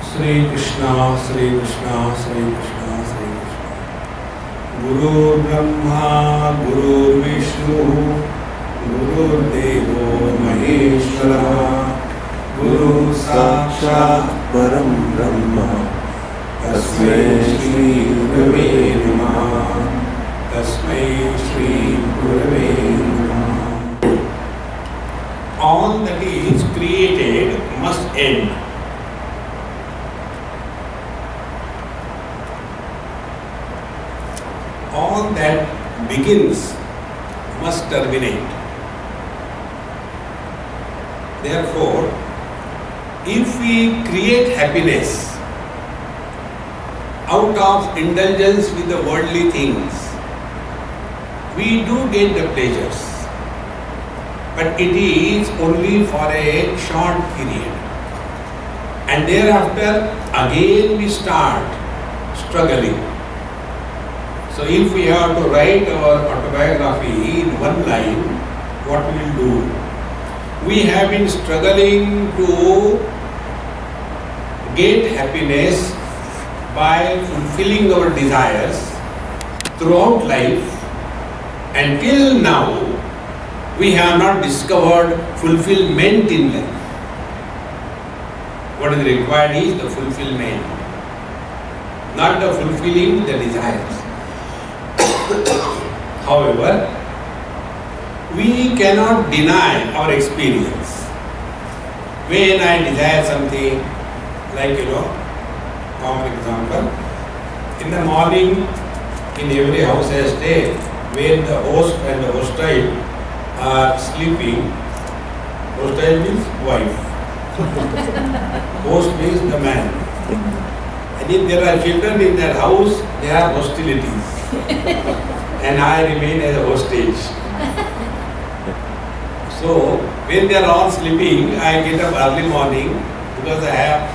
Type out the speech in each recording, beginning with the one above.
Sri Krishna, Sri Krishna, Sri Krishna, Sri Krishna. Guru Brahma, Guru Vishnu, Guru Devo Maheshwara, Guru Sakshat Param Brahma, Tasmai Shri Gurave Namaha, Tasmai Shri Gurave Namaha. All that is created must end. All that begins must terminate. Therefore, if we create happiness out of indulgence with the worldly things, we do get the pleasures, but it is only for a short period. And thereafter, again we start struggling. So if we have to write our autobiography in one line, what we will do? We have been struggling to get happiness by fulfilling our desires throughout life. Until now, we have not discovered fulfillment in life. What is required is the fulfillment, not the fulfilling the desires. However, we cannot deny our experience. When I desire something, like common example, in the morning, in every house I stay, when the host and the hostile are sleeping, hostile means wife, host means the man. And if there are children in that house, there are hostilities. And I remain as a hostage. So, when they are all sleeping, I get up early morning because I have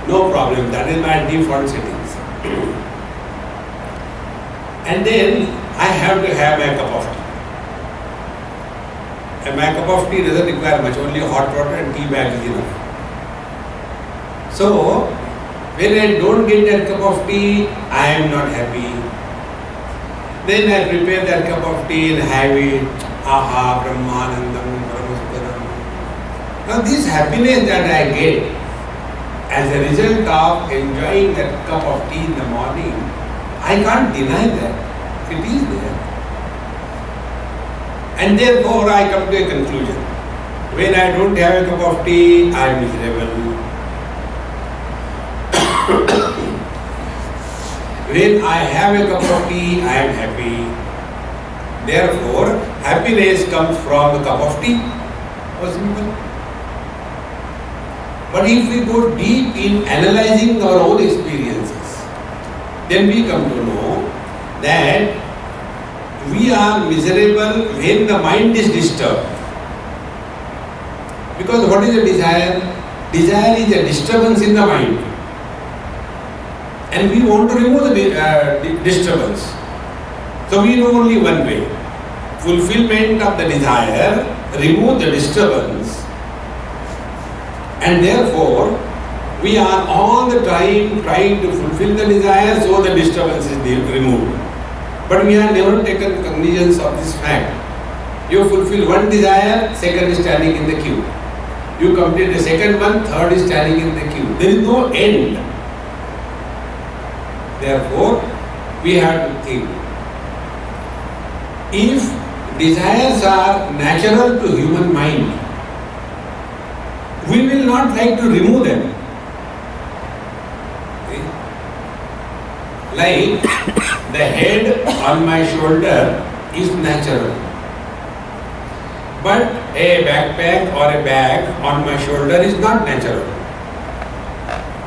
no problem. That is my default settings. And then I have to have my cup of tea. And my cup of tea doesn't require much, only hot water and tea bag is enough. So, when I don't get that cup of tea, I am not happy. Then I prepare that cup of tea and have it. Aha, Brahmanandam, Brahmasparam. Now this happiness that I get as a result of enjoying that cup of tea in the morning, I can't deny that. It is there. And therefore I come to a conclusion. When I don't have a cup of tea, I am miserable. When I have a cup of tea, I am happy. Therefore, happiness comes from a cup of tea. How simple. But if we go deep in analyzing our own experiences, then we come to know that we are miserable when the mind is disturbed. Because what is a desire? Desire is a disturbance in the mind. And we want to remove the disturbance. So we know only one way. Fulfillment of the desire, remove the disturbance. And therefore, we are all the time trying to fulfill the desire so the disturbance is removed. But we have never taken cognizance of this fact. You fulfill one desire, second is standing in the queue. You complete the second one, third is standing in the queue. There is no end. Therefore, we have to think. If desires are natural to human mind, we will not like to remove them. Okay? Like the head on my shoulder is natural. But a backpack or a bag on my shoulder is not natural.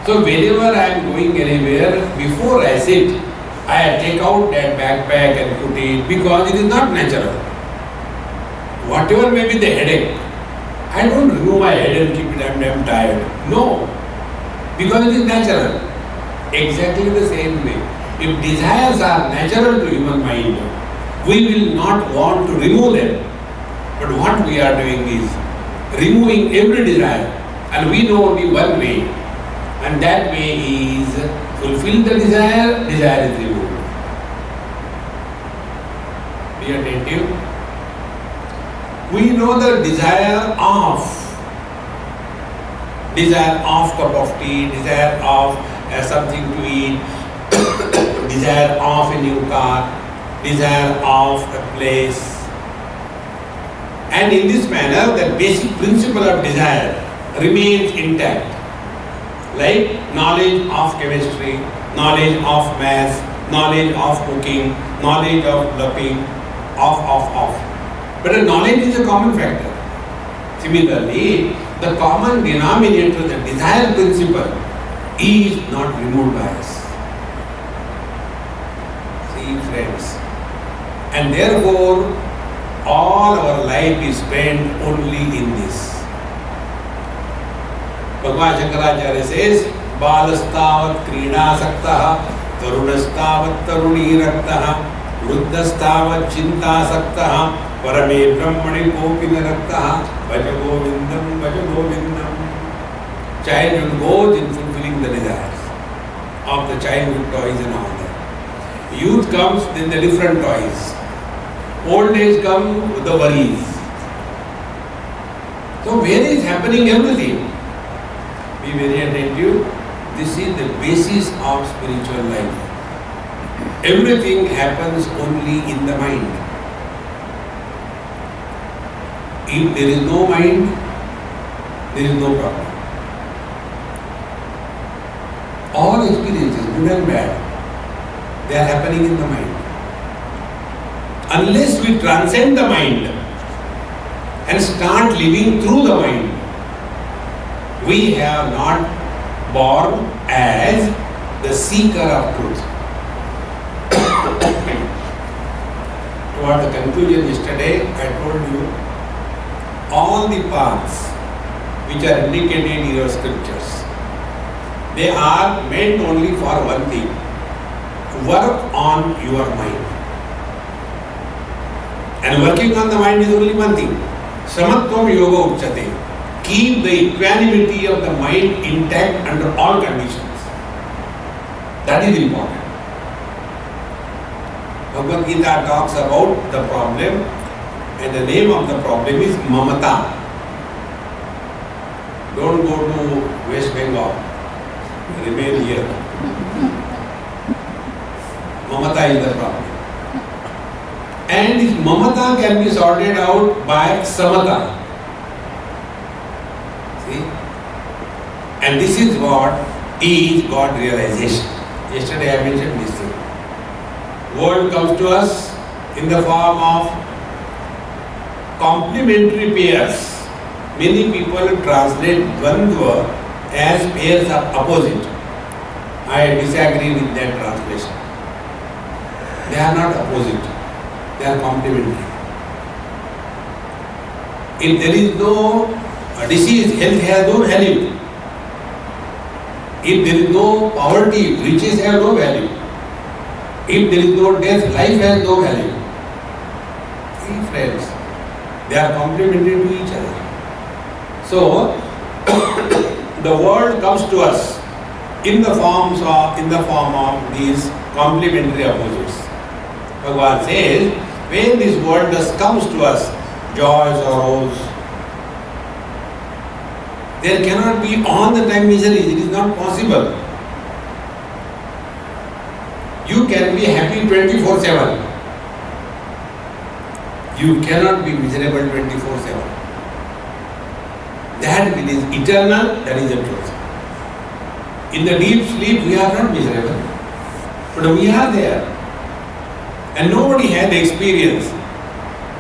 So whenever I am going anywhere, before I sit, I take out that backpack and put it because it is not natural. Whatever may be the headache, I don't remove my head and keep it, I'm tired. No, because it is natural. Exactly the same way. If desires are natural to human mind, we will not want to remove them. But what we are doing is removing every desire, and we know only one way. And that way he is fulfilled the desire, desire is removed. Be attentive. We know the desire of cup of tea, desire of something to eat, desire of a new car, desire of a place. And in this manner, the basic principle of desire remains intact. Like knowledge of chemistry, knowledge of math, knowledge of cooking, knowledge of plumbing, of. But the knowledge is a common factor. Similarly, the common denominator, the desire principle, is not removed by us. See, friends. And therefore, all our life is spent only in this. Bhagavan Shankaracharya says, Balastavat Kridasaktaha, Tarunastavat Taruniraktaha, Vruddhastavat Chintasaktaha, Parame Brahmani Kopinaraktaha, Vaja Govindam. Childhood goes in fulfilling the desires of the childhood toys and all that. Youth comes, then the different toys. Old age comes with the worries. So where is happening everything? Be very attentive. This is the basis of spiritual life. Everything happens only in the mind. If there is no mind, there is no problem. All experiences, good and bad, they are happening in the mind. Unless we transcend the mind and start living through the mind, we have not born as the seeker of truth. Toward the conclusion yesterday, I told you all the paths which are indicated in your scriptures, they are meant only for one thing: work on your mind. And working on the mind is only one thing: Samatvam Yoga Uchate. Keep the equanimity of the mind intact under all conditions. That is important. Bhagavad Gita talks about the problem, and the name of the problem is Mamata. Don't go to West Bengal. Remain here. Mamata is the problem. And this Mamata can be sorted out by Samata. See? And this is what is God realization. Yesterday I mentioned this thing. World comes to us in the form of complementary pairs. Many people translate Dvandva as pairs of opposite. I disagree with that translation. They are not opposite. They are complementary. If there is no disease, health has no value. If there is no poverty, riches have no value. If there is no death, life has no value. See, friends, they are complementary to each other. So, the world comes to us in the form of these complementary opposites. Bhagavan says, when this world comes to us, joy, sorrows, there cannot be all the time miseries. It is not possible. You can be happy 24/7. You cannot be miserable 24/7. That is eternal, that is the truth. In the deep sleep, we are not miserable, but we are there. And nobody had the experience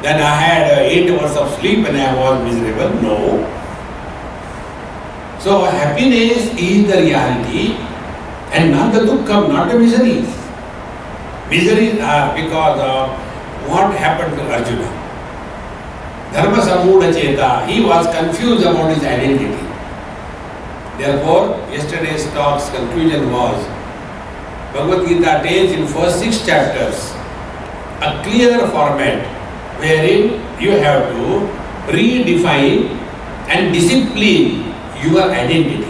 that I had 8 hours of sleep and I was miserable. No. So happiness is the reality and not the dukkham, not the miseries. Miseries are because of what happened to Arjuna. Dharma Samudha Cheta, he was confused about his identity. Therefore, yesterday's talk's conclusion was, Bhagavad Gita takes in first 6 chapters a clear format wherein you have to redefine and discipline your identity.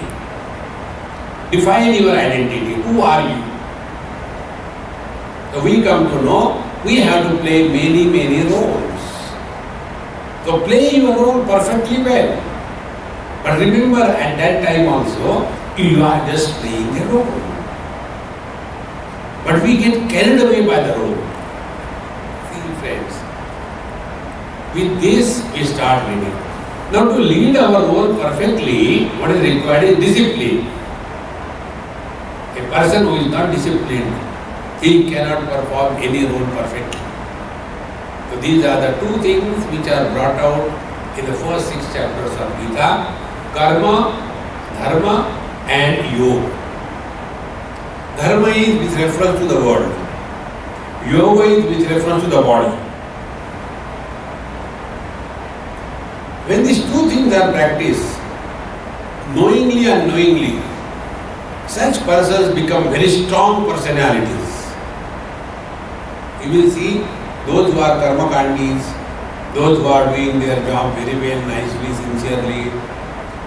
Define your identity. Who are you? So we come to know we have to play many, many roles. So play your role perfectly well. But remember, at that time also, you are just playing a role. But we get carried away by the role. See, friends, with this we start living. Now to lead our role perfectly, what is required is discipline. A person who is not disciplined, he cannot perform any role perfectly. So these are the two things which are brought out in the first 6 chapters of Gita: karma, dharma and yoga. Dharma is with reference to the world. Yoga is with reference to the body. When these two things are practiced, knowingly and unknowingly, such persons become very strong personalities. You will see those who are karmakandis, those who are doing their job very well, nicely, sincerely,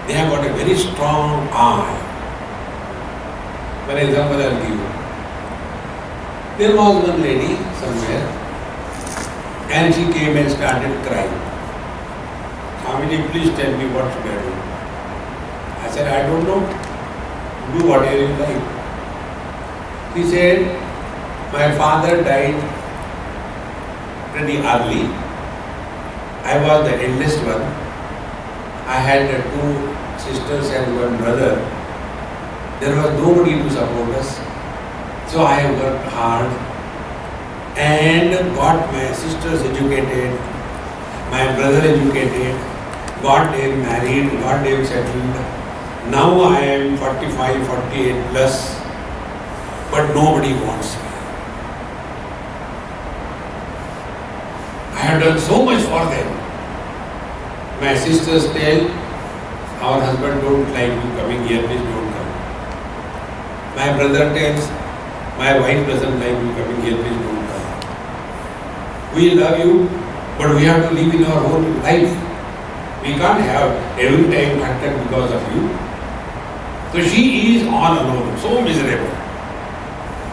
they have got a very strong eye. For example, I will give you. There was one lady somewhere and she came and started crying. Swamiji, please tell me what should I do? I said, I don't know. Do whatever you like. He said, my father died pretty early. I was the eldest one. I had 2 sisters and 1 brother. There was nobody to support us. So I have worked hard and got my sisters educated, my brother educated, got them married, got them settled. Now I am 45, 48 plus, but nobody wants me. I have done so much for them. My sisters tell, our husband don't like you coming here, please don't come. My brother tells, my wife doesn't like you coming here, please don't come. We love you, but we have to live in our own life. We can't have every time contact because of you. So she is all alone, so miserable.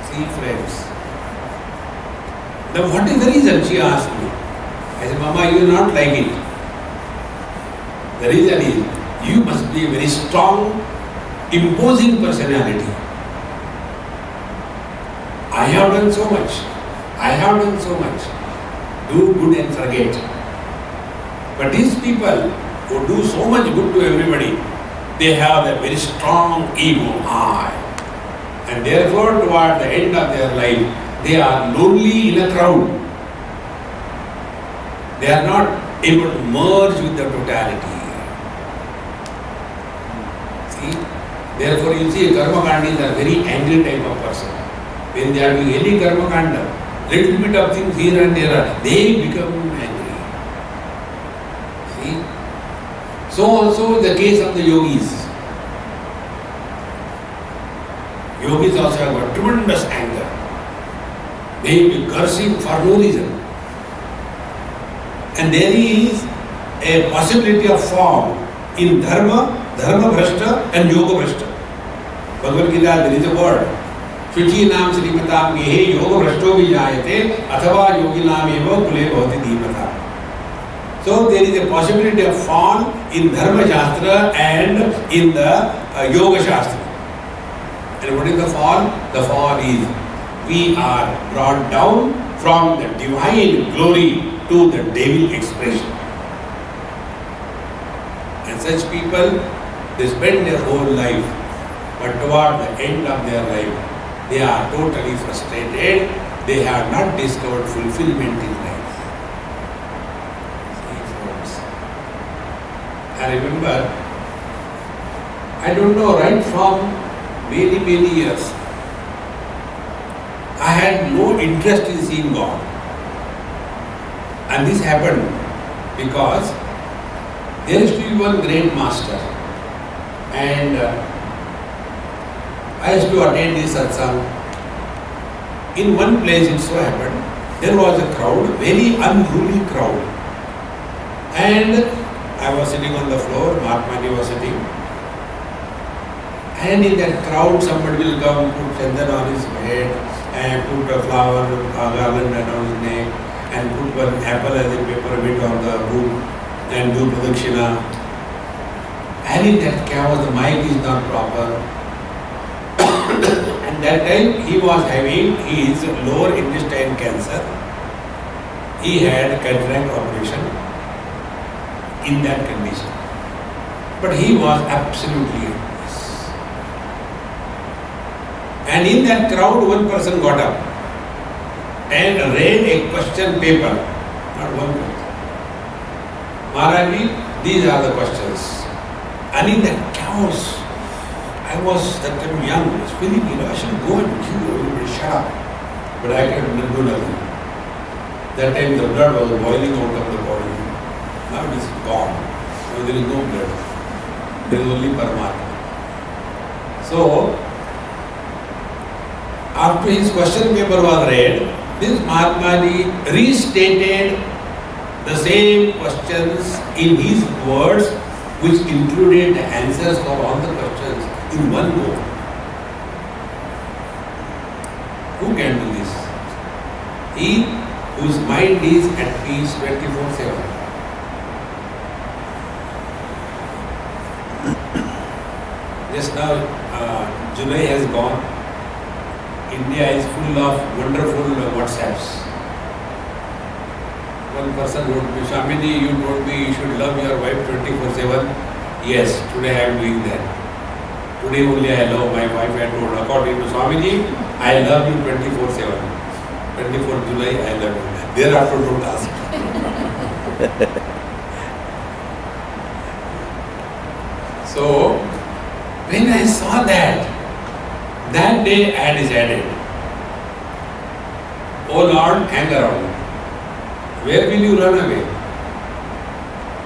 See, friends. Now what is the reason? She asked me. I said, Mama, you will not like it. The reason is, you must be a very strong, imposing personality. I have done so much. I have done so much. Do good and forget. But these people who do so much good to everybody, they have a very strong ego, I. And therefore, toward the end of their life, they are lonely in a crowd. They are not able to merge with the totality. See? Therefore, you see, karmakandis are very angry type of person. When they are doing any karmakanda, little bit of things here and there, they become angry. See? So also the case of the yogis. Yogis also have got tremendous anger. They will be cursing for no reason. And there is a possibility of fall in dharma, dharma bhrashta and yoga bhrashta. Bhagavad Gita, there is a word. Shuchi naam srimatam gehe yoga bhrashto vijayate athava yogi naam eva kule bhavati dhimata. So there is a possibility of fall in dharma shastra and in the yoga shastra. And what is the fall? The fall is we are brought down from the divine glory to the devil expression. And such people, they spend their whole life, but toward the end of their life, they are totally frustrated. They have not discovered fulfillment in life. See, friends. I remember, I don't know, right from many years, I had no interest in seeing God. And this happened because there used to be one great master, and I used to attend this satsang. In one place it so happened, there was a crowd, very unruly crowd. And I was sitting on the floor, Mahatma Ji was sitting. And in that crowd, somebody will come, put chandan on his head, and put a flower garland around his neck, and put one apple as a peppermint on the roof, and do pradakshina. And in that chaos, the mic is not proper. And that time he was having his lower intestine cancer. He had cataract operation in that condition. But he was absolutely at peace. And in that crowd, one person got up and read a question paper. Not one person. Maharaji, these are the questions. And in that chaos, I was that time young, I was feeling, I should go and kill everybody, shut up. But I could do nothing. That time the blood was boiling out of the body. Now it is gone. Now there is no blood. There is only Paramatma. So, after his question paper was read, this Mahatma Ji restated the same questions in his words, which included the answers for all the questions in one go. Who can do this? He whose mind is at peace 24/7. Just now, July has gone. India is full of wonderful WhatsApps. One person wrote me, Swamiji, you told me you should love your wife 24/7. Yes, today I am doing that. Today only I love my wife. I told, according to Swamiji, I love you 24/7. 24th July, I love you. Thereafter, don't ask. So, when I saw that day I decided, oh Lord, hang around. Where will you run away?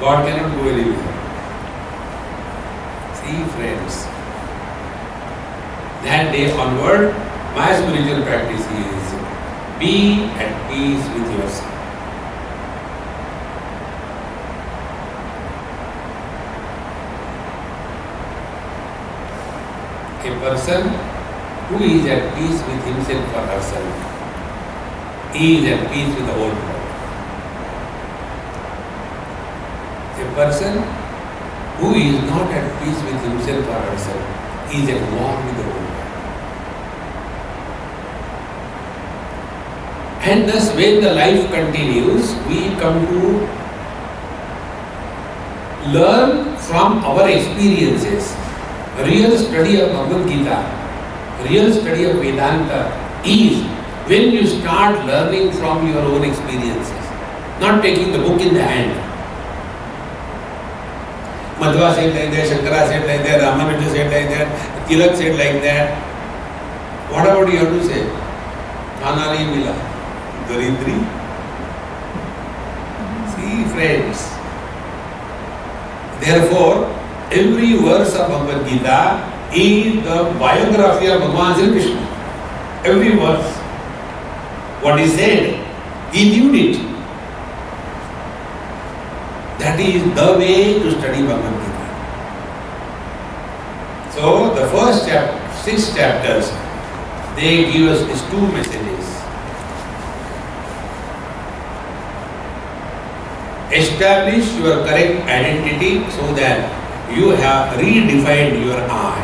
God cannot go anywhere. See, friends, that day onward, my spiritual practice is be at peace with yourself. A person who is at peace with himself or herself, he is at peace with the whole world. A person who is not at peace with himself or herself, he is at war with the whole world. And thus, when the life continues, we come to learn from our experiences. Real study of Bhagavad Gita, real study of Vedanta is when you start learning from your own experiences, not taking the book in the hand. Madhva said like that, Shankara said like that, Ramanuja said like that, Tilak said like that. What about you have to say? Khana nahi mila, Daridri. See, friends. Therefore, every verse of Bhagavad Gita is the biography of Bhagavan Sri Krishna. Every verse. What he said, he knew it. That is the way to study Bhagavad Gita. So, the first 6 chapters, they give us these 2 messages. Establish your correct identity so that you have redefined your I.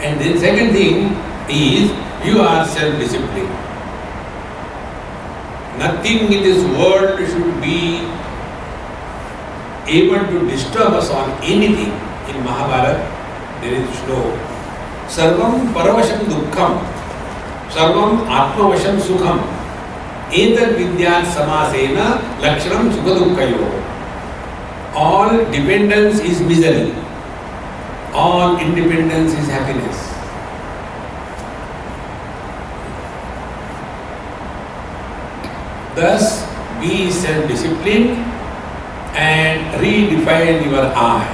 And then second thing is you are self-disciplined. Nothing in this world should be able to disturb us on anything. In Mahabharata, there is shloka. Sarvam paravasham dukkham, sarvam atmavasham sukham, etat vidyat samasena lakshanam sukha dukkhayo. All dependence is misery. All independence is happiness. Thus, be self-disciplined and redefine your I.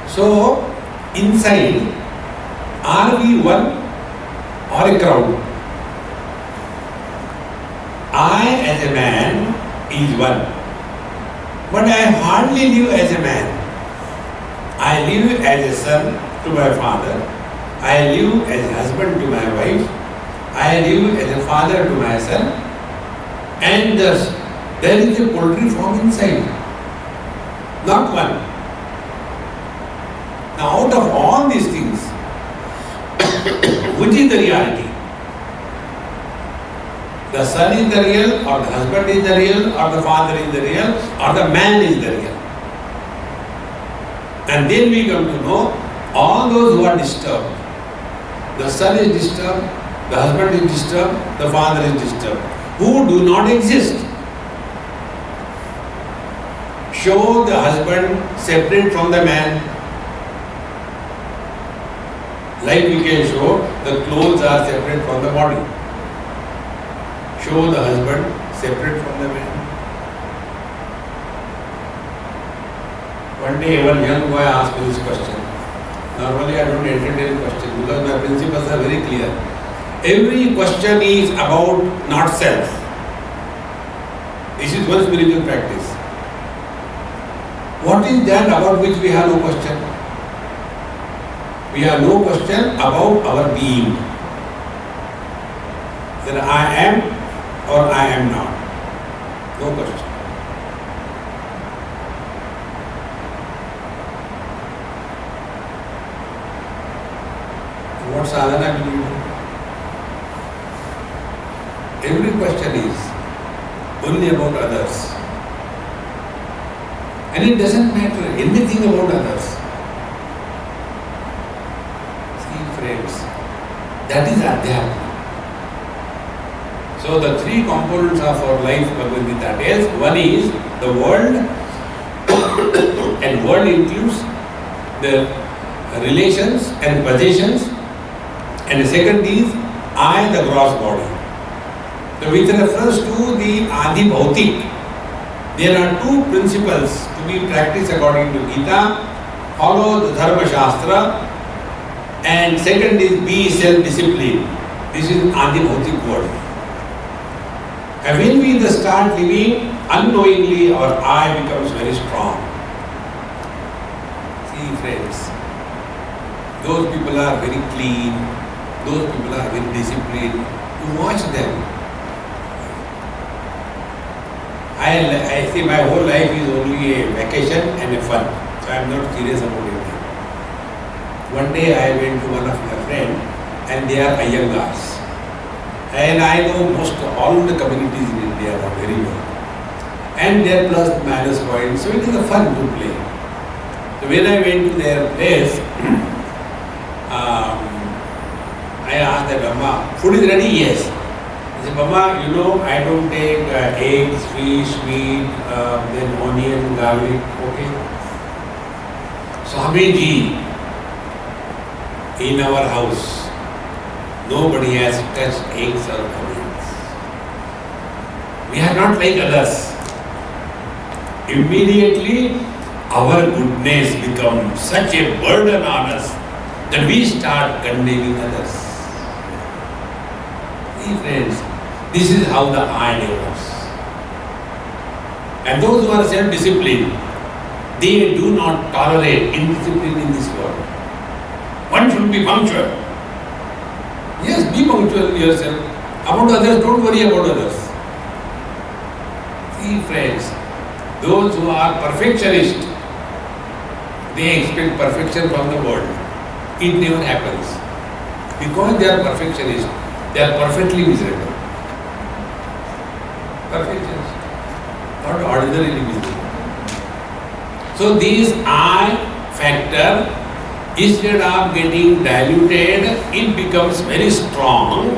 So, inside, are we one or a crowd? I as a man is one. But I hardly live as a man. I live as a son to my father. I live as a husband to my wife. I live as a father to my son. And thus, there is a poultry farm inside. Not one. Now, out of all these things, which is the reality? The son is the real, or the husband is the real, or the father is the real, or the man is the real. And then we come to know all those who are disturbed. The son is disturbed, the husband is disturbed, the father is disturbed, who do not exist. Show the husband separate from the man. Like we can show the clothes are separate from the body. Show the husband separate from the man. One day one young boy asked me this question. Normally I don't entertain questions because my principles are very clear. Every question is about not self. This is one spiritual practice. What is that about which we have no question? We have no question about our being. That I am or I am not. No question. What sadhana will you do? Every question is only about others. And it doesn't matter anything about others. See friends, that is Adhyatma. So the three components of our life, Bhagavad Gita tells, one is the world, and world includes the relations and possessions, and the second is I, the gross body. So with reference to the Adi Bhautik, there are two principles to be practiced according to Gita. Follow the Dharma Shastra, and second is be self-disciplined. This is Adi Bhautik world. And when we start living unknowingly, our I becomes very strong. See friends, those people are very clean, those people are very disciplined. You watch them. I see my whole life is only a vacation and a fun. So I am not serious about anything. One day I went to one of my friends and they are Iyengars. And I know most all the communities in India are very well. And they are plus minus points. So it is a fun to play. So when I went to their place, I asked them, Mama, food is ready? Yes. I said, Mama, you know, I don't take eggs, fish, meat, then onion, garlic, okay? Swamiji, in our house, nobody has touched eggs or onions. We are not like others. Immediately, our goodness becomes such a burden on us that we start condemning others. See friends, this is how the I develops. And those who are self-disciplined, they do not tolerate indiscipline in this world. One should be punctual. Yes, be punctual yourself. About others, don't worry about others. See friends, those who are perfectionists, they expect perfection from the world. It never happens. Because they are perfectionists, they are perfectly miserable. Perfectionists, not ordinarily miserable. So this I factor, instead of getting diluted, it becomes very strong.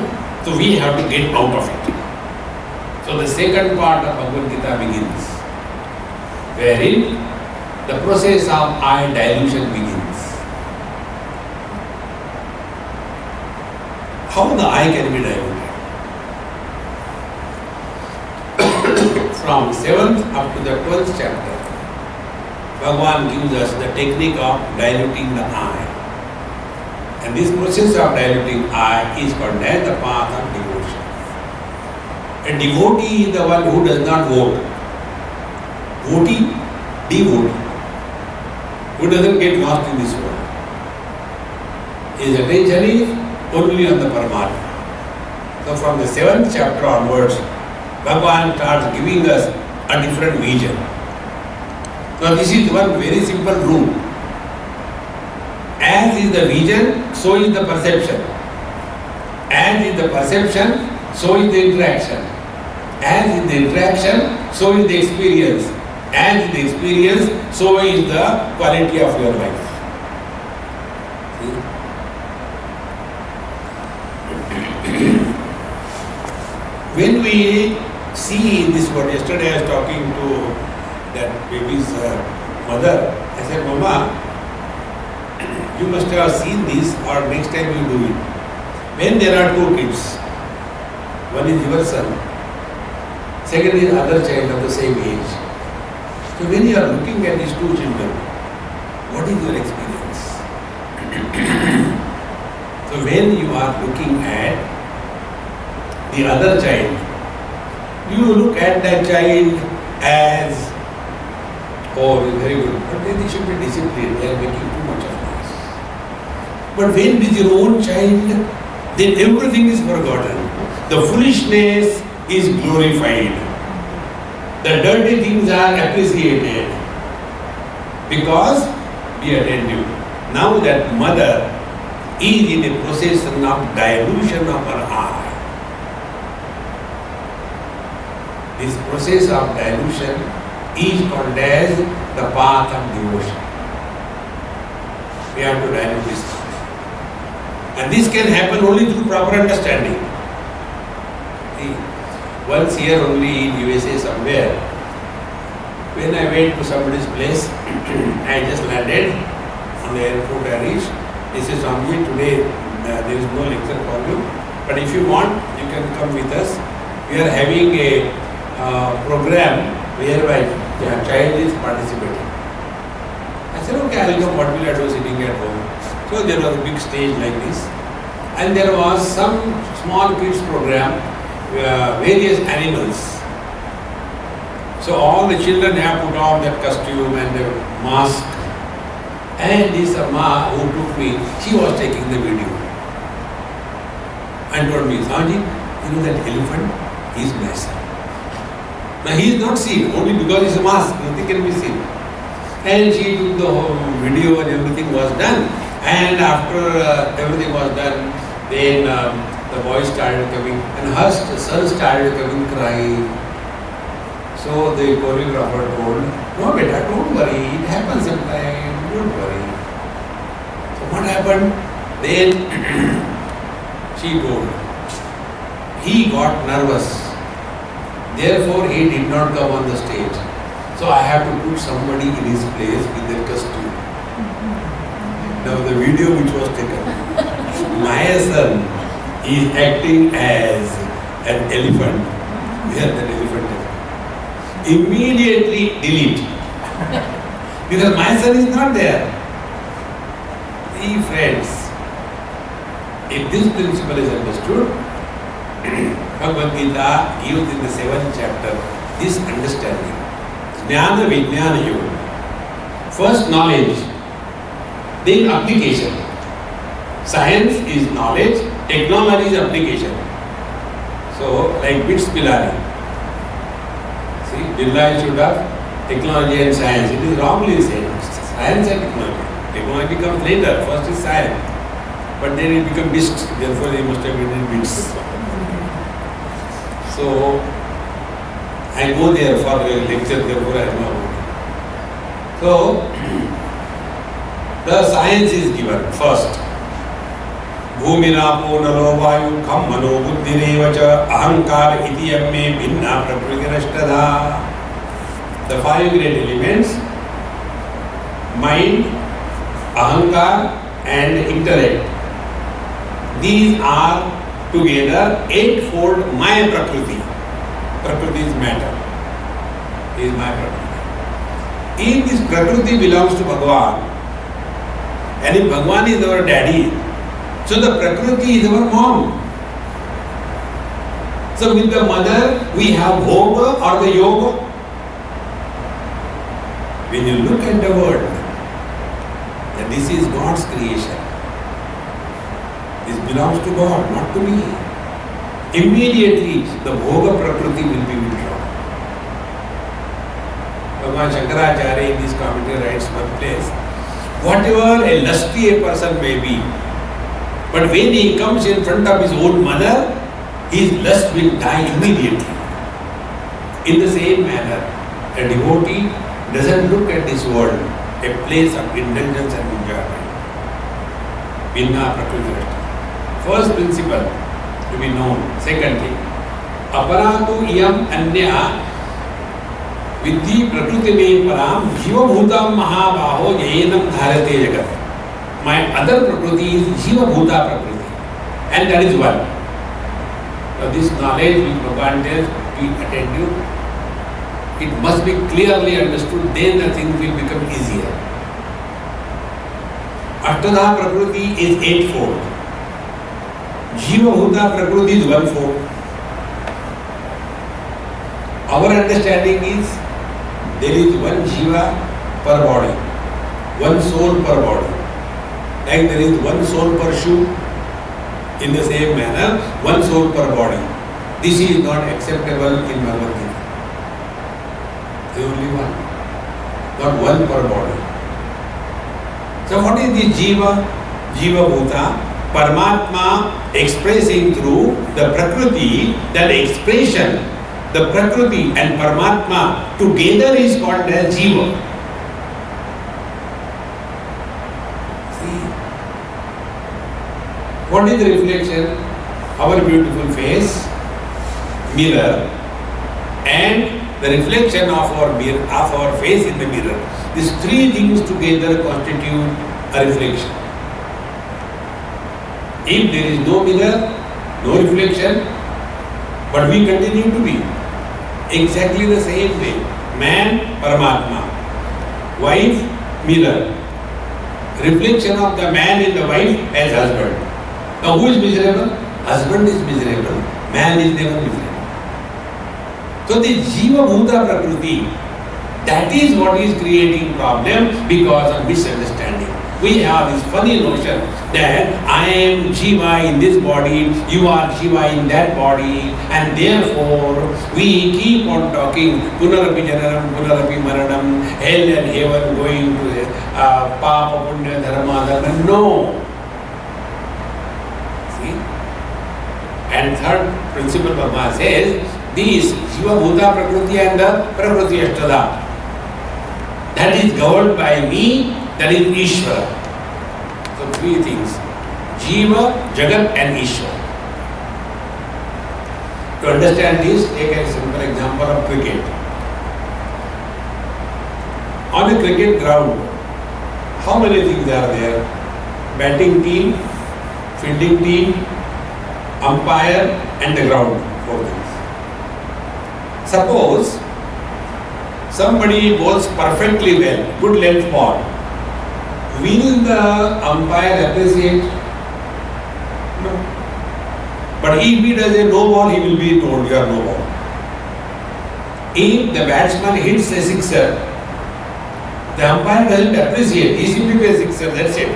So we have to get out of it. So the second part of Bhagavad Gita begins, wherein the process of I dilution begins. How the I can be diluted? From 7th up to the 12th chapter, Bhagavan gives us the technique of diluting the I. And this process of diluting I is called as the path of devotion. A devotee is the one who does not vote. devotee, who doesn't get lost in this world. His attention is only on the Paramatma. So from the 7th chapter onwards, Bhagavan starts giving us a different vision. Now this is one very simple rule. As is the vision, so is the perception. As is the perception, so is the interaction. As is the interaction, so is the experience. As is the experience, so is the quality of your life. When we see this word, yesterday I was talking to that baby's mother. I said, Mama, you must have seen this, or next time you do it. When there are two kids, one is your son, second is other child of the same age. So when you are looking at these two children, what is your experience? So when you are looking at the other child, you look at that child as, oh, very good, but then they should be disciplined, they are making too much of this. But when it is your own child, then everything is forgotten. The foolishness is glorified. The dirty things are appreciated. Because be attentive. Now that mother is in a process of dilution of her eye. This process of dilution is called as the path of devotion. We have to dilute this. And this can happen only through proper understanding. See, once here only in USA somewhere, when I went to somebody's place, I just landed on the airport. I reached. This is Swamiji, today there is no lecture for you, but if you want, you can come with us. We are having a program whereby the child is participating. I said, okay, I'll come. What will I do sitting at home? So there was a big stage like this, and there was some small kids program, various animals. So all the children have put on that costume and the mask. And this Amma who took me, she was taking the video and told me, Swamiji, you know that elephant is my son. Now he is not seen, only because it's a mask, nothing can be seen. And she took the whole video and everything was done. And after everything was done, then the boy started coming and her son started coming crying. So the choreographer told, no beta, don't worry, it happens sometime, don't worry. So what happened? Then she told, he got nervous, therefore he did not come on the stage. So I have to put somebody in his place with their costume. Now the video which was taken, my son is acting as an elephant, where that elephant is. Immediately delete. Because my son is not there. See friends, if this principle is understood, Bhagavad Gita gives in the 7th chapter this understanding. Jnana Vijnana Yoga. First knowledge, then application. Science is knowledge, technology is application. So, like Bits Pilari. See, Birla should have technology and science. It is wrongly said. Science and technology. Technology comes later. First is science. But then it becomes BIST. Therefore, they must have been in BITS. So, I go there for a lecture. Therefore, I know about it. So, the science is given first. Bhumirapo nalo vayu kham mano buddhirevacha ahankar iti yamme bhinna prakriti. The 5 great elements, mind, ahankar and intellect. These are together 8-fold my prakriti. Prakriti is matter. Is my prakriti. In this prakriti belongs to Bhagavan. And if Bhagavan is our daddy, so the prakriti is our mom. So with the mother, we have bhoga or the yoga. when you look at the world, that this is God's creation. This belongs to God, not to me. Immediately the Bhoga Prakriti will be withdrawn. Bhagavan Shankaracharya in this commentary writes one place, whatever a lusty a person may be, but when he comes in front of his own mother, his lust will die immediately. In the same manner, a devotee doesn't look at this world, a place of indulgence and enjoyment. Vinna Prakriti Rashtra. First principle to be known. Second thing, aparatu iyam anya Vidhi prakriti me param jiva bhutam mahabaho yenam dharate jagat. My other prakriti is jiva bhuta prakriti, and that is one. So this knowledge which Bhagavan tells, be attentive. It must be clearly understood, then the thing will become easier. Ashtadha prakriti is eightfold. Jiva bhuta prakriti is one-fold. Our understanding is there is one jiva per body, one soul per body. Like there is one soul per shoe, in the same manner, one soul per body. This is not acceptable in Bhagavad Gita. There is only one, not one per body. So what is the jiva? Jiva bhuta, Paramatma expressing through the Prakriti, that expression, the Prakriti and Paramatma together is called as Jiva. See, what is the reflection? Our beautiful face, mirror, and the reflection of our mirror, of our face in the mirror. These three things together constitute a reflection. If there is no mirror, no reflection, but we continue to be exactly the same way. Man, Paramatma. Wife, mirror. Reflection of the man in the wife as husband. Now who is miserable? Husband is miserable. Man is never miserable. So the Jiva Bhuta Prakriti, that is what is creating problem because of misunderstanding. We have this funny notion that I am Jiva in this body, you are Jiva in that body, and therefore we keep on talking Punarapi Jananam, Punarapi Maranam, hell and heaven, going to Papa, Punya, Dharma, Dharma. No. See? And third principle Brahma says, these Jiva Bhuta Prakriti and the Prakriti Ashtada, that is governed by me, that is Ishvara. So three things, Jiva, Jagat and Ishvara. To understand this, take a simple example of cricket. On a cricket ground, how many things are there? Batting team, fielding team, umpire and the ground, four things. Suppose somebody bowls perfectly well, good length ball. Will the umpire appreciate? No. But if he does a no ball, he will be told you are no ball. If the batsman hits a sixer, the umpire doesn't appreciate. He simply a sixer, that's it.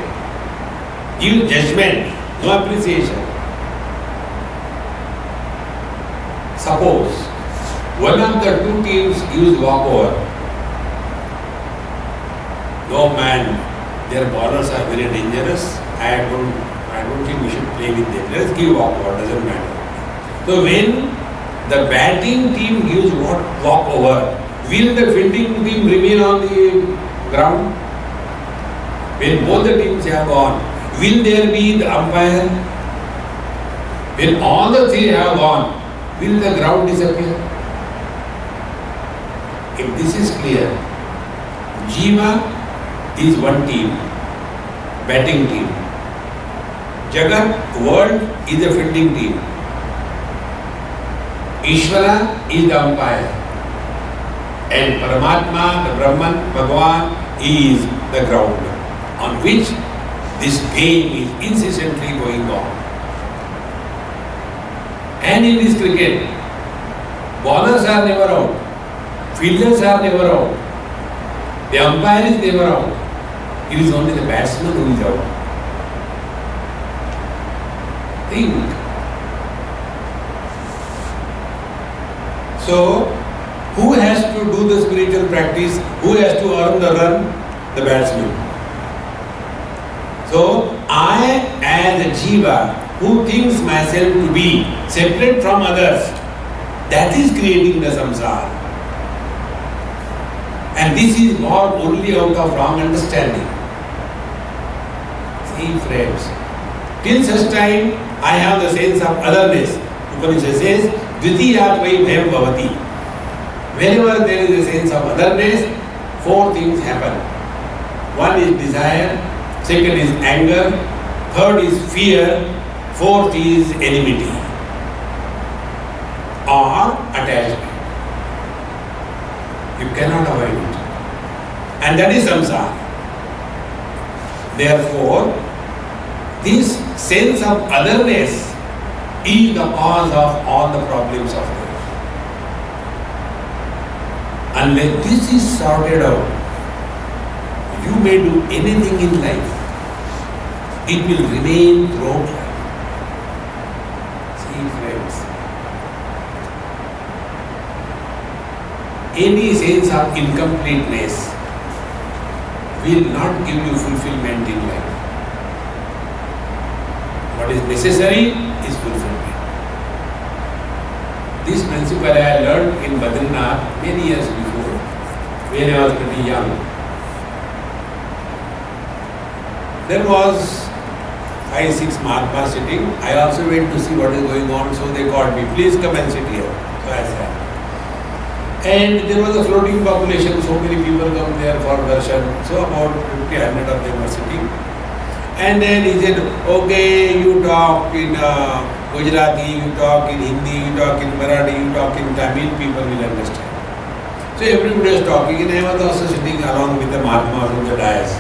Give judgment, no appreciation. Suppose one of the two teams gives walkover. No man, their bowlers are very dangerous. I don't think we should play with them. Let's give walkover, doesn't matter. So when the batting team gives walkover, will the fielding team remain on the ground? When both the teams have gone, will there be the umpire? When all the three have gone, will the ground disappear? If this is clear, Jiva is one team, batting team. Jagat, world, is a fielding team. Ishvara is the umpire. And Paramatma, the Brahman, Bhagavan, is the ground on which this game is incessantly going on. And in this cricket, bowlers are never out. Fielders are never out. The umpire is never out. It is only the batsman who is out. Think. So, who has to do the spiritual practice? Who has to earn the run? The batsman. So, I as a jiva who thinks myself to be separate from others, that is creating the samsara. And this is born only out of wrong understanding. See friends, till such time I have the sense of otherness. Upanishad says, Dvitiya tvai bhayam bhavati. Whenever there is a sense of otherness, four things happen. One is desire, second is anger, third is fear, fourth is enmity or attachment. You cannot avoid it. And that is samsara. Therefore, this sense of otherness is the cause of all the problems of life. Unless this is sorted out, you may do anything in life. It will remain throughout life. See friends, any sense of incompleteness will not give you fulfillment in life. What is necessary is fulfillment. This principle I learned in Badrinath many years before, when I was pretty young. There was 5-6 Mahatmas sitting. I also went to see what is going on, so they called me, please come and sit here. So I sat. And there was a floating population, so many people come there for darshan. So about 50-100 of them were sitting. And then he said, okay, you talk in Gujarati, you talk in Hindi, you talk in Marathi, you talk in Tamil, people will understand. So everybody was talking, and I was also sitting along with the Mahatma on the dais.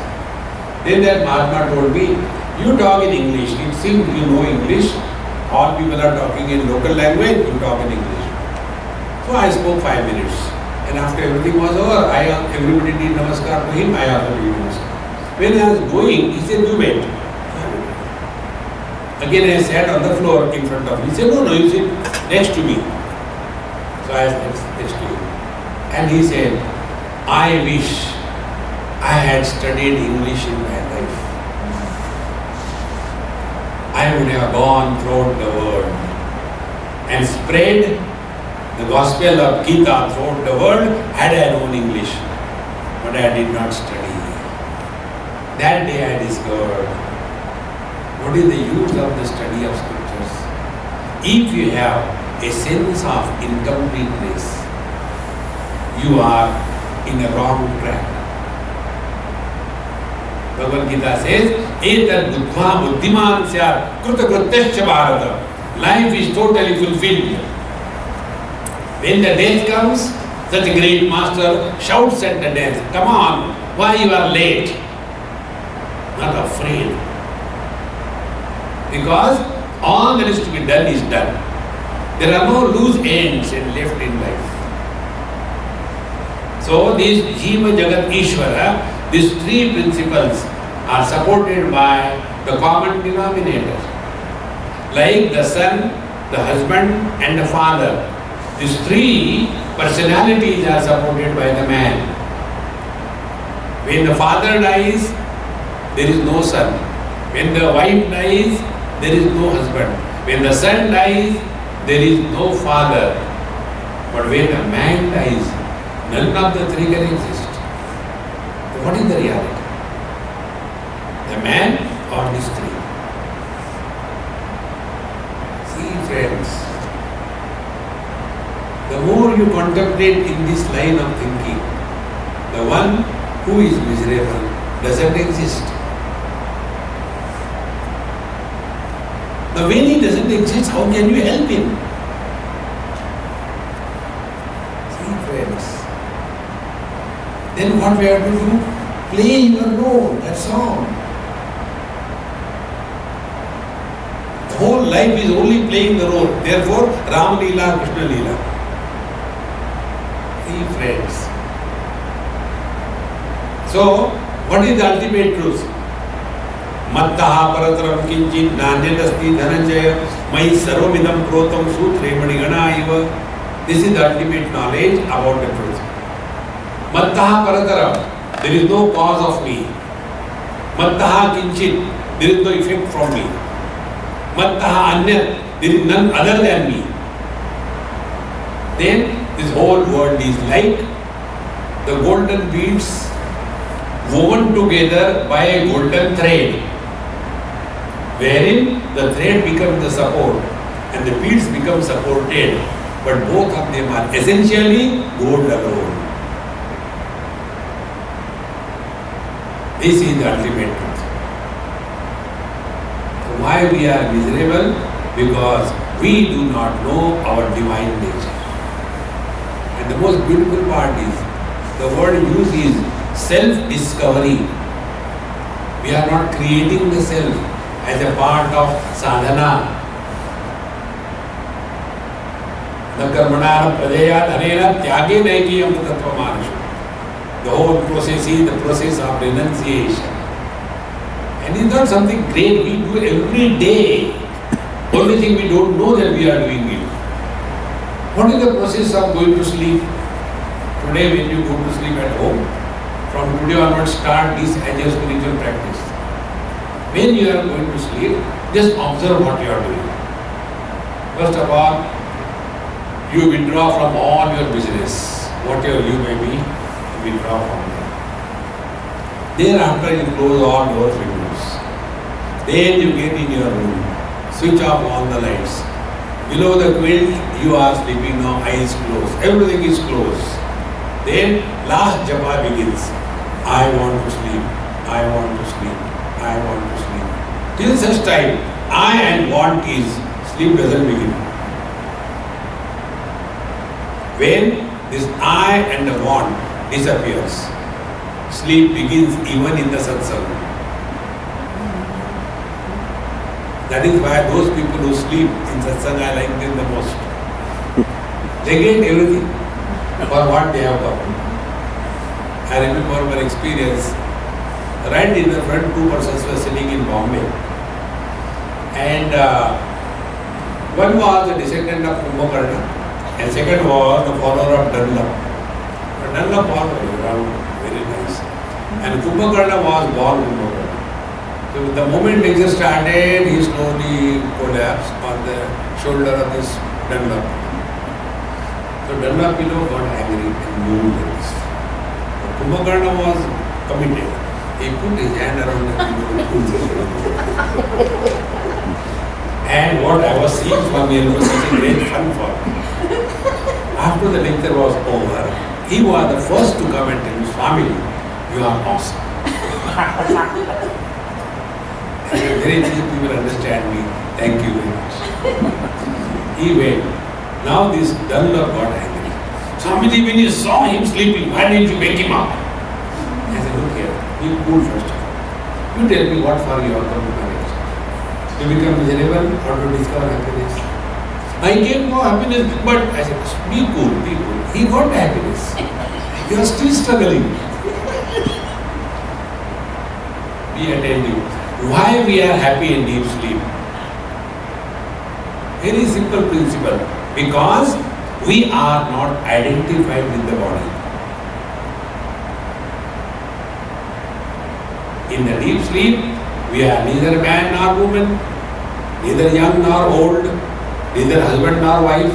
Then that Mahatma told me, you talk in English, it seems you know English, all people are talking in local language, you talk in English. So I spoke 5 minutes, and after everything was over, everybody did namaskar to him, I also did namaskar. When I was going, he said, you wait. Again I sat on the floor in front of him. He said, no, you sit next to me. So I sat next to him. And he said, I wish I had studied English in my life. I would have gone throughout the world and spread the gospel of Gita throughout the world had I known English. But I did not study. That day I discovered what is the use of the study of scriptures. If you have a sense of incompleteness, you are in a wrong track. Bhagavad Gita says, Etad buddhva buddhiman syat krutakrutescha bharata. Life is totally fulfilled. When the death comes, such a great master shouts at the death, come on, why you are late? Not afraid. Because all that is to be done is done. There are no loose ends left in life. So this Jiva Jagat Ishvara, these three principles are supported by the common denominator. Like the son, the husband and the father. These three personalities are supported by the man. When the father dies, there is no son. When the wife dies, there is no husband. When the son dies, there is no father. But when a man dies, none of the three can exist. What is the reality? The man or these three? See friends, the more you contemplate in this line of thinking, the one who is miserable doesn't exist. Now when he doesn't exist, how can you help him? See friends, then what we have to do? Play your role, that's all. The whole life is only playing the role. Therefore, Ram Leela, Krishna Leela. See friends, So, what is the ultimate truth? Mattaha parataram kinchit nanyadasti dhananjaya mai sarvamidam protam sutre manigana iva. This is the ultimate knowledge about the truth. Mattaha parataram, there is no cause of me. Mattaha kinchit, there is no effect from me. Mattaha anyat, there is none other than me. Then this whole world is like the golden beads woven together by a golden thread, wherein the thread becomes the support and the beads become supported, but both of them are essentially gold alone. This is the ultimate truth. So why we are miserable? Because we do not know our divine nature. And the most beautiful part is, the word used is self-discovery. We are not creating the self as a part of sadhana. The whole process is the process of renunciation. And it's not something great we do every day. Only thing we don't know that we are doing it. What is the process of going to sleep? Today when you go to sleep at home, from today onwards start this as your spiritual practice. When you are going to sleep, just observe what you are doing. First of all, you withdraw from all your business, whatever you may be, withdraw from them. Thereafter you close all doors, windows. Then you get in your room, switch off all the lights. Below the quilt, you are sleeping now, eyes closed, everything is closed. Then last japa begins. I want to sleep, I want to sleep, I want to sleep. Till such time, I and want is, sleep doesn't begin. When this I and the want disappears, sleep begins even in the satsang. That is why those people who sleep in satsang, I like them the most. They get everything for what they have got. I remember one experience. Right in the front, two persons were sitting in Bombay. And one was a descendant of Kumbhakarna, and second was the follower of Dunlop. Dunlop was very nice. And Kumbhakarna was born Kumbhakarna. So the moment lecture started, he slowly collapsed on the shoulder of this Dunlop. So Dunlop got angry and moved like this. Kumbhakarna was committed. He put his hand around the and what I was seeing from him was such a great fun for me. After the lecture was over, he was the first to come and tell me, Swami, you are awesome. And very few people understand me. Thank you very much. He went. Now this Dunlop got angry. Swamiji, when you saw him sleeping, why didn't you wake him up? I said, look here, you cool first of all. You tell me what for you are come to marriage. To become miserable or to discover happiness? I came for happiness, but I said, be cool, be cool. He got happiness. You are still struggling. Be attentive. Why we are happy in deep sleep? Very simple principle. Because we are not identified with the body. In the deep sleep, we are neither man nor woman, neither young nor old, neither husband nor wife.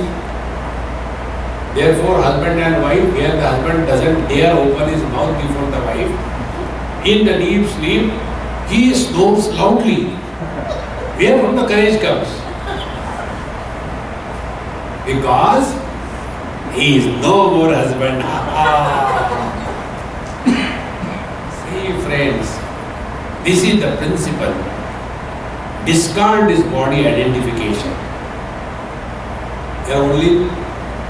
Therefore, husband and wife, where the husband doesn't dare open his mouth before the wife, in the deep sleep, he snores loudly. Where from the courage comes? Because he is no more husband. See, friends, this is the principle. Discard this body identification. There are only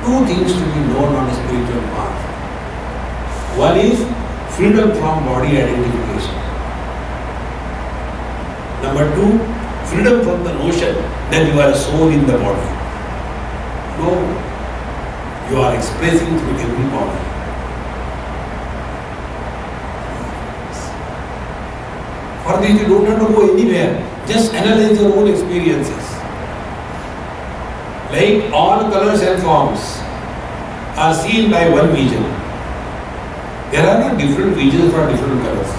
two things to be known on a spiritual path. One is freedom from body identification. Number two, freedom from the notion that you are a soul in the body. No, you are expressing through every body. For this you don't have to go anywhere. Just analyze your own experiences. Like all colors and forms are seen by one vision. There are no different visions for different colors.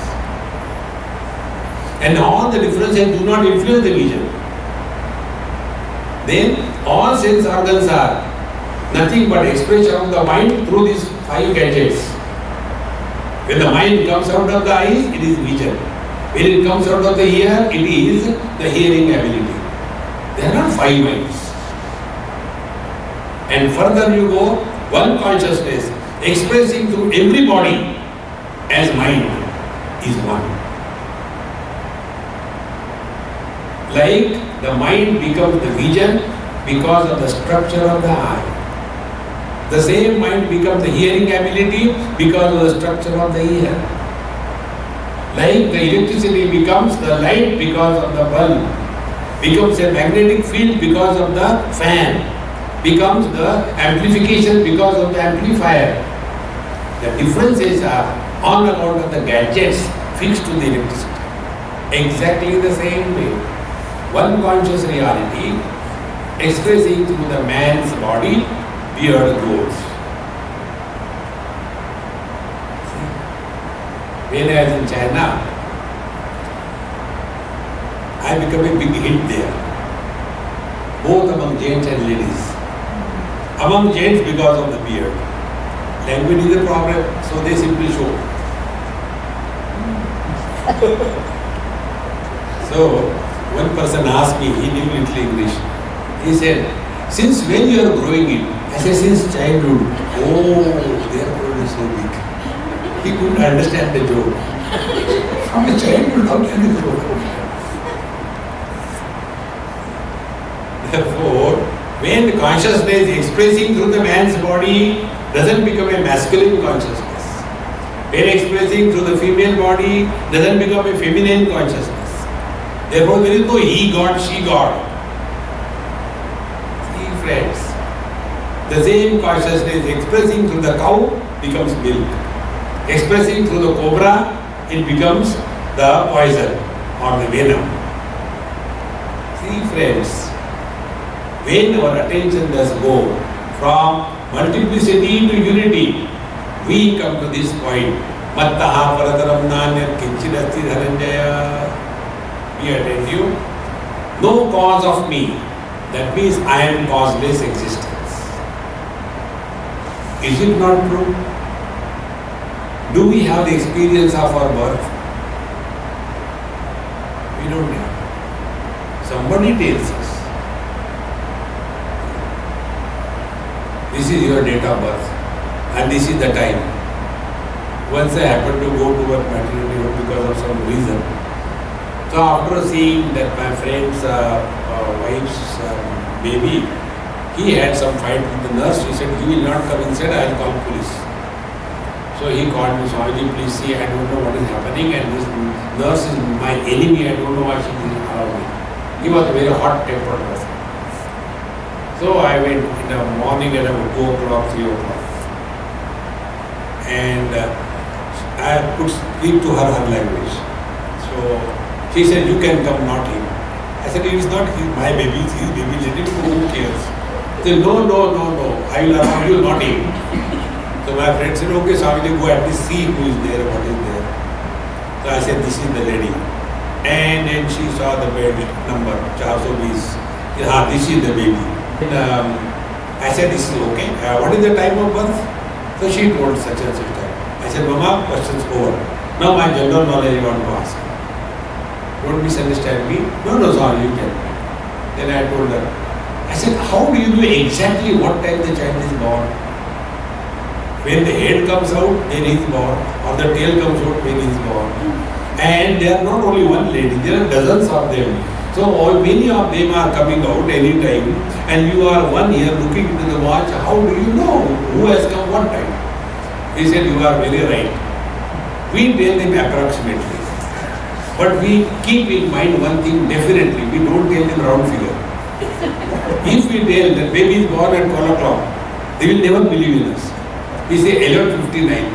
And all the differences do not influence the vision. Then all sense organs are nothing but expression of the mind through these 5 gadgets. When the mind comes out of the eyes, it is vision. When it comes out of the ear, it is the hearing ability. There are not 5 minds. And further you go, one consciousness expressing through every body as mind is one. Like the mind becomes the vision because of the structure of the eye. The same mind becomes the hearing ability because of the structure of the ear. Like the electricity becomes the light because of the bulb, becomes a magnetic field because of the fan, becomes the amplification because of the amplifier. The differences are on account of the gadgets fixed to the electricity. Exactly the same way. One conscious reality expressing through the man's body, beard grows. When I was in China, I became a big hit there, both among gents and ladies. Among gents because of the beard. Language is a problem, so they simply show. So, one person asked me, he knew little English. He said, since when you are growing it? I said, since childhood. Oh, therefore it is so big. He couldn't understand the joke. From a childhood, how can you grow? Therefore, when consciousness expressing through the man's body doesn't become a masculine consciousness. When expressing through the female body doesn't become a feminine consciousness. Therefore, there is no he God, she God. See, friends, the same consciousness expressing through the cow becomes milk. Expressing through the cobra, it becomes the poison or the venom. See, friends, when our attention does go from multiplicity to unity, we come to this point. Mattaha parataram nanyat kinchidasti dhananjaya. Be attentive. No cause of me. That means I am causeless existence. Is it not true? Do we have the experience of our birth? We don't have. Somebody tells us. This is your date of birth and this is the time. Once I happened to go to a maternity home because of some reason. So after seeing that my friend's wife's baby, he had some fight with the nurse. He said, he will not come inside, I will call police. So he called me, Swamiji, please see, I don't know what is happening and this nurse is my enemy, I don't know why she is around me. He was a very hot-tempered person. So I went in the morning at about 2 o'clock, 3 o'clock. And I could speak to her language. So she said, you can come, not him. I said, it is not my baby, it's his baby, let him go, who cares? He said, no, I will allow you, not him. So my friend said, okay, Swamiji, go at least see who is there, what is there. So I said, this is the lady. And then she saw the bed number, 420. This is the baby. And, I said, this is okay. What is the time of birth? So she told such and such time. I said, Mama, questions over. Now my general knowledge I want to ask. Don't misunderstand me. No, sorry, you can. Then I told her, I said, how do you know exactly what time the child is born? When the head comes out, then he is born. Or the tail comes out, when he is born. And there are not only one lady, there are dozens of them. So many of them are coming out any time. And you are one here looking into the watch. How do you know who has come what time? He said, you are very right. We tell them approximately. But we keep in mind one thing definitely, we don't tell them round figure. If we tell that baby is born at 12 o'clock, they will never believe in us. We say 11:59.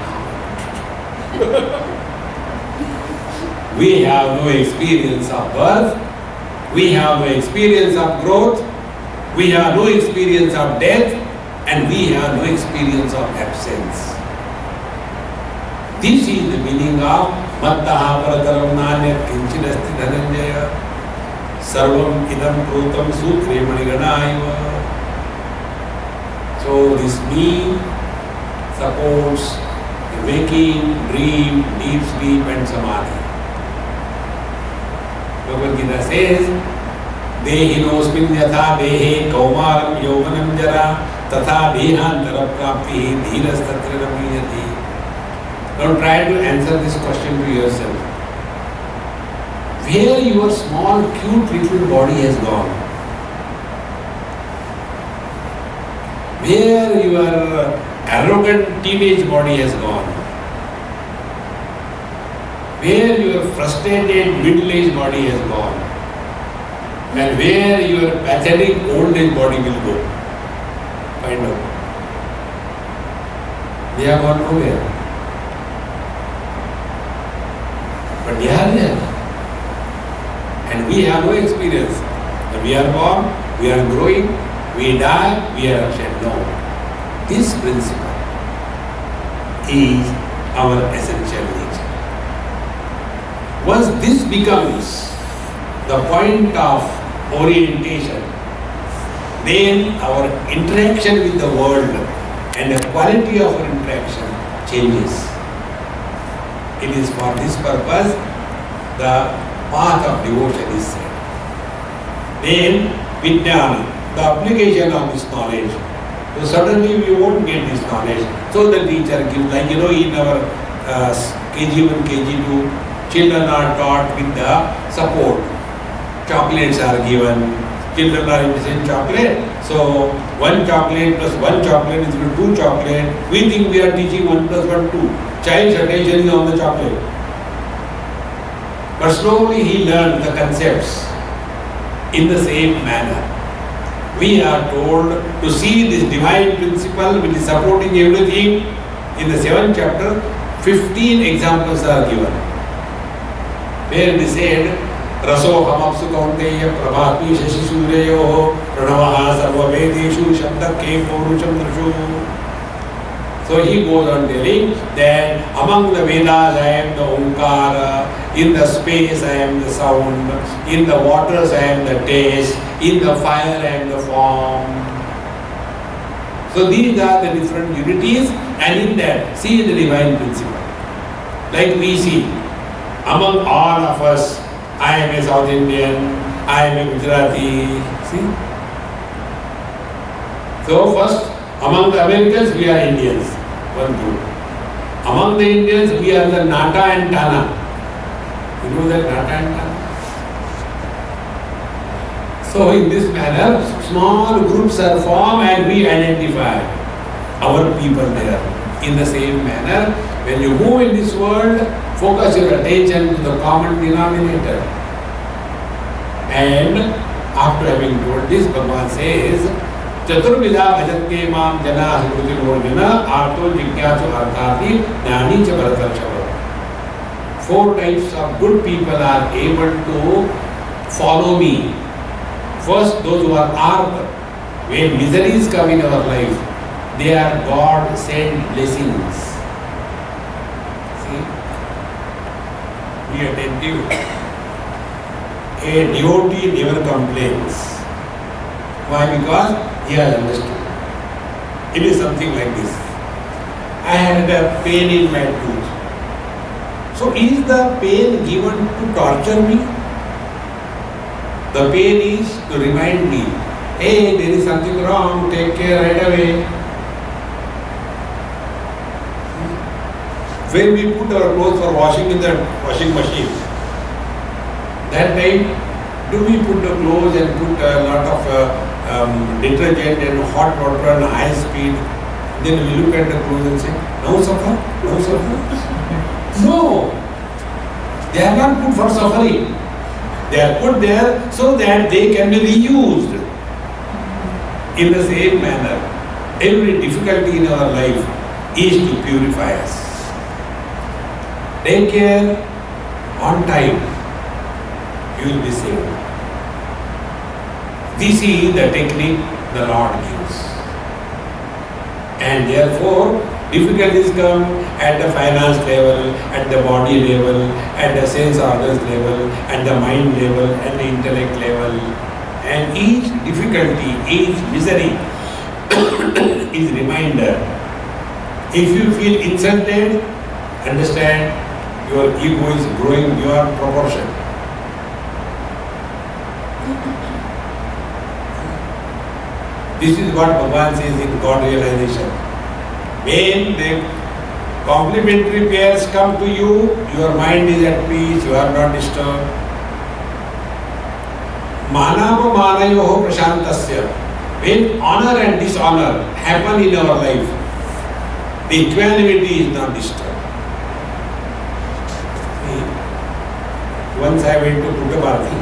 We have no experience of birth, we have no experience of growth, we have no experience of death, and we have no experience of absence. This is the meaning of Mattaha Parataram Nanyat Kinchinasti Dhananjaya Sarvam Idam Protam Sutre Maniganaiva. So this me supports the waking, dream, deep sleep and samadhi. Bhagavad Gita says, Dehinosmin yatha dehe kaumaram yovanam jara tatha dehantara prapti dhiras tatra ramiyati. Now try to answer this question to yourself. Where your small, cute little body has gone? Where your arrogant teenage body has gone? Where your frustrated middle-aged body has gone? And where your pathetic old-age body will go? Find out. They have gone nowhere. But they are there. And we have no experience. We are born, we are growing, we die, we are absent. No. This principle is our essential nature. Once this becomes the point of orientation, then our interaction with the world and the quality of our interaction changes. It is for this purpose the path of devotion is set. Then Vijnana, the application of this knowledge. So suddenly we won't get this knowledge. So the teacher gives, like in our KG1, KG2, children are taught with the support. Chocolates are given. Children are using chocolate. So 1 chocolate plus 1 chocolate is equal to 2 chocolate. We think we are teaching 1 plus 1, 2. Child's attention is on the chocolate. But slowly he learned the concepts in the same manner. We are told to see this divine principle which is supporting everything. In the 7th chapter, 15 examples are given. Where they said, Raso hamapsu kaunteya prabhati shashi suryayo pranavaha sarva vedeshu shabdake paurusham drashu. So he goes on telling that among the Vedas I am the Omkara, in the space I am the sound, in the waters I am the taste, in the fire I am the form. So these are the different unities, and in that see the divine principle. Like we see, among all of us, I am a South Indian, I am a Gujarati. See? So first, among the Americans, we are Indians, one group. Among the Indians, we are the Nata and Tana. You know that Nata and Tana? So in this manner, small groups are formed and we identify our people there. In the same manner, when you move in this world, focus your attention to the common denominator. And after having told this, Bhagavan says, Chaturvidha bhajante mam jana hruti lorjana arto jigyasu arthati jnani cha bharatarshava. 4 types of good people are able to follow me. First, those who are artha. When miseries come in our life, they are God-sent blessings. See? Be attentive. A devotee never complains. Why? Because he has understood. It is something like this. I had a pain in my tooth. So is the pain given to torture me? The pain is to remind me, hey, there is something wrong, take care right away. When we put our clothes for washing in the washing machine, that time, do we put the clothes and put a lot of detergent and hot water and high speed? Then we look at the clothes and say, no suffer, no suffer. No, they are not put for suffering. They are put there so that they can be reused. In the same manner, every difficulty in our life is to purify us. Take care on time, you will be saved. This is the technique the Lord gives. And therefore, difficulties come at the finance level, at the body level, at the sense organs level, at the mind level, and the intellect level. And each difficulty, each misery is reminder. If you feel insulted, understand your ego is growing beyond proportion. This is what Bhagavan says in God realization. When the complimentary pairs come to you, your mind is at peace, you are not disturbed. Manava manayoho prashantasya. When honor and dishonor happen in our life, the equanimity is not disturbed. Once I went to Puttaparthi,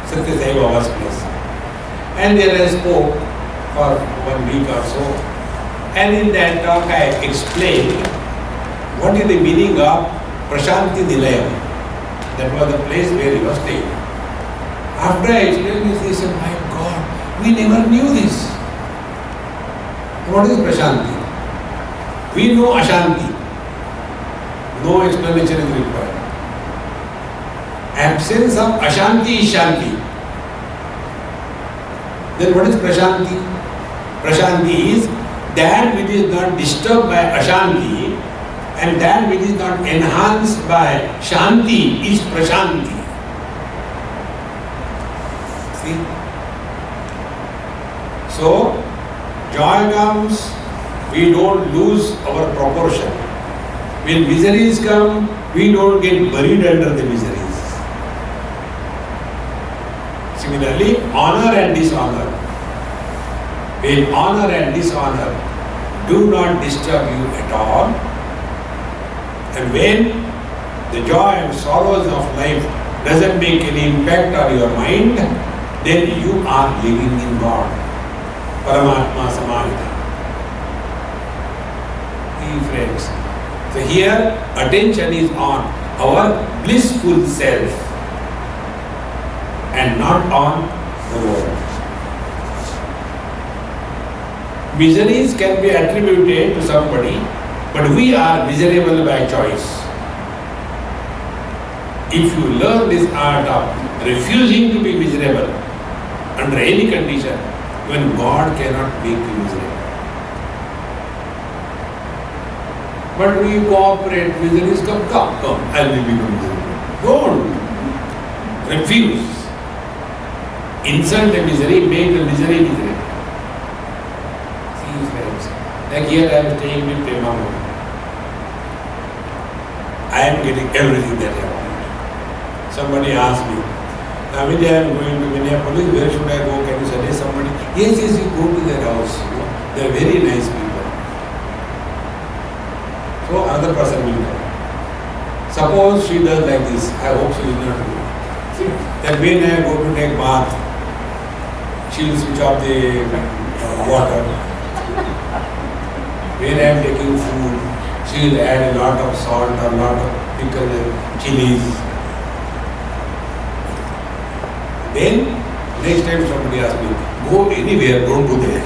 Satya Sai Baba's place, and there I spoke for 1 week or so. And in that talk I explained what is the meaning of Prashanti Nilayam. That was the place where he was staying. After I explained this, he said, my God, we never knew this. What is Prashanti? We know Ashanti. No explanation is required. Absence of Ashanti is Shanti. Then what is Prashanti? Prashanti is that which is not disturbed by Ashanti, and that which is not enhanced by Shanti is Prashanti. See? So, joy comes, we don't lose our proportion. When miseries come, we don't get buried under the miseries. Similarly, honor and dishonor. When honor and dishonor do not disturb you at all, and when the joy and sorrows of life doesn't make any impact on your mind, then you are living in God. Paramatma Samahita. Friends, so here attention is on our blissful self and not on the world. Miseries can be attributed to somebody, but we are miserable by choice. If you learn this art of refusing to be miserable under any condition, even God cannot make you miserable. But we cooperate, miseries come, I will become miserable. Don't refuse. Insult the misery, make the misery miserable. See, friends, like here I am staying with Prema Modi. I am getting everything that I want. Somebody asked me, Navidi, I am going to Minneapolis, where should I go? Can you suggest somebody? Yes, you go to their house. They are very nice people. So another person will come. Suppose she does like this, I hope she will not do. Then when I go to take bath, she will switch off the water. When I am taking food, she will add a lot of salt or a lot of pickle chilies. Then next time somebody asks me, go anywhere, don't go there.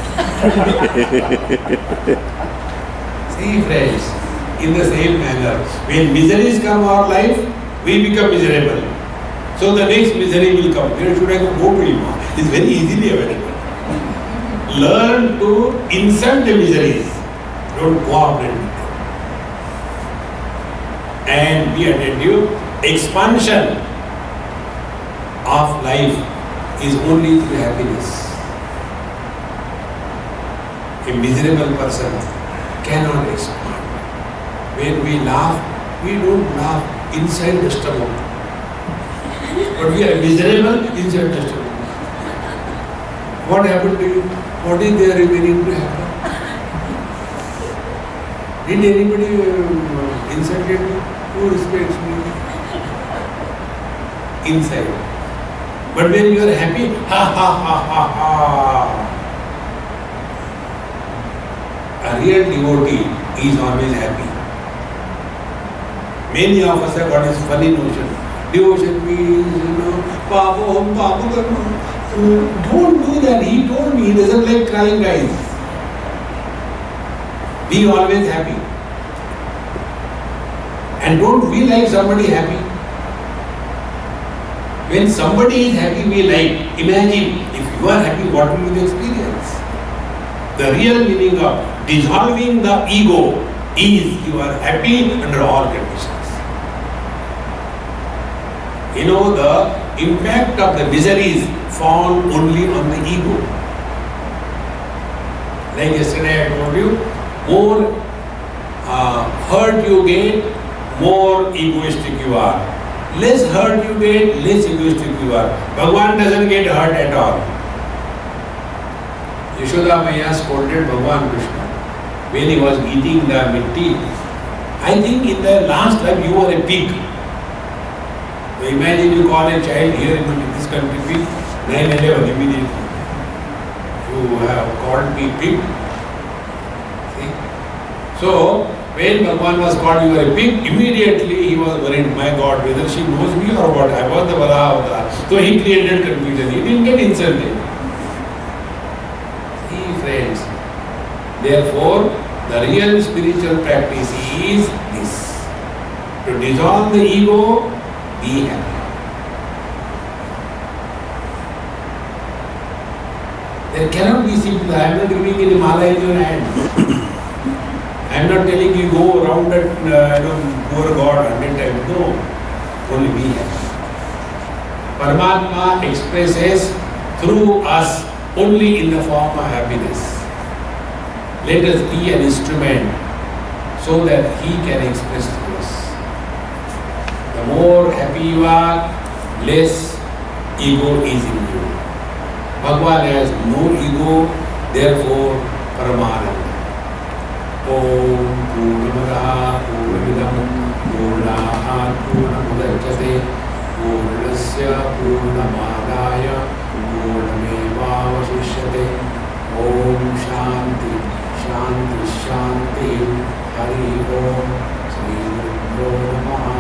See, friends, in the same manner, when miseries come our life, we become miserable. So the next misery will come. Where should I go to him? It's very easily available. Learn to insult the miseries. Don't cooperate with them. And be attentive. Expansion of life is only through happiness. A miserable person cannot expand. When we laugh, we don't laugh inside the stomach. But we are miserable inside the stomach. What happened to you? What is there remaining to happen? Did anybody insult you? Who respects me? Inside. But when you are happy, ha ha ha ha ha. A real devotee is always happy. Many of us have got this funny notion. Devotion means, Papa, Papa, don't do that. He told me he doesn't like crying guys. Be always happy. And don't we like somebody happy? When somebody is happy, we like. Imagine, if you are happy, what will be the experience? The real meaning of dissolving the ego is you are happy under all conditions. The impact of the miseries found only on the ego. Like yesterday I told you, more hurt you get, more egoistic you are. Less hurt you get, less egoistic you are. Bhagwan doesn't get hurt at all. Yashoda Maya scolded Bhagwan Krishna when he was eating the mitti. I think in the last life you were a pig. So imagine you call a child here in this country pig, 9/11 immediately. You have called me pig. See? So, when Bhagwan was called you are a pig, immediately he was worried, my God, whether she knows me or what. I was the Varaha avatar. So he created confusion. He didn't get insulted. See, friends. Therefore, the real spiritual practice is this. To dissolve the ego, be happy. There cannot be simple. I am not giving any mala in your hand. I am not telling you go around that, poor God 100 times. No. Only be happy. Paramatma expresses through us only in the form of happiness. Let us be an instrument so that He can express to us. The more happy you are, less ego is in you. Bhagwan has no ego, therefore Paramananda. Om Purnamada Purnamidam Purnahat Purnamudachyate Purnasya Purnamadaya Purnamevavashishyate. Om Shanti Shanti Shanti Hari Om Sri Guru Namaha.